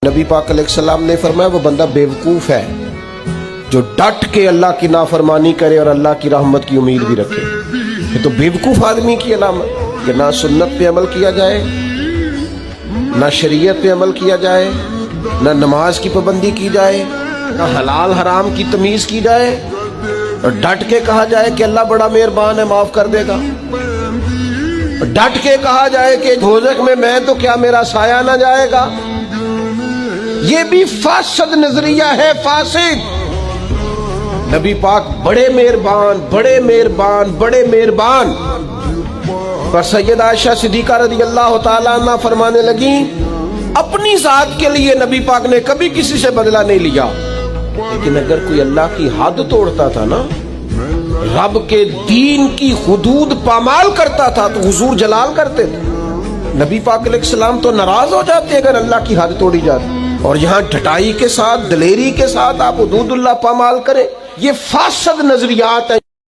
نبی پاک علیہ السلام نے فرمایا وہ بندہ بیوقوف ہے جو ڈٹ کے اللہ کی نافرمانی کرے اور اللہ کی رحمت کی امید بھی رکھے. یہ تو بیوقوف آدمی کی علامت کہ نہ سنت پہ عمل کیا جائے، نہ شریعت پہ عمل کیا جائے، نہ نماز کی پابندی کی جائے، نہ حلال حرام کی تمیز کی جائے، اور ڈٹ کے کہا جائے کہ اللہ بڑا مہربان ہے معاف کر دے گا. ڈٹ کے کہا جائے کہ دوزخ میں تو کیا میرا سایہ نہ جائے گا. یہ بھی فاسد نظریہ ہے، فاسد. نبی پاک بڑے مہربان بڑے مہربان بڑے مہربان. پر سیدہ عائشہ صدیقہ رضی اللہ تعالیٰ عنہ فرمانے لگیں اپنی ذات کے لیے نبی پاک نے کبھی کسی سے بدلہ نہیں لیا، لیکن اگر کوئی اللہ کی حد توڑتا تھا نا، رب کے دین کی حدود پامال کرتا تھا تو حضور جلال کرتے تھے. نبی پاک علیہ السلام تو ناراض ہو جاتے اگر اللہ کی حد توڑی جاتی، اور یہاں ڈھٹائی کے ساتھ دلیری کے ساتھ آپ حدود اللہ پامال کریں. یہ فاسد نظریات ہیں.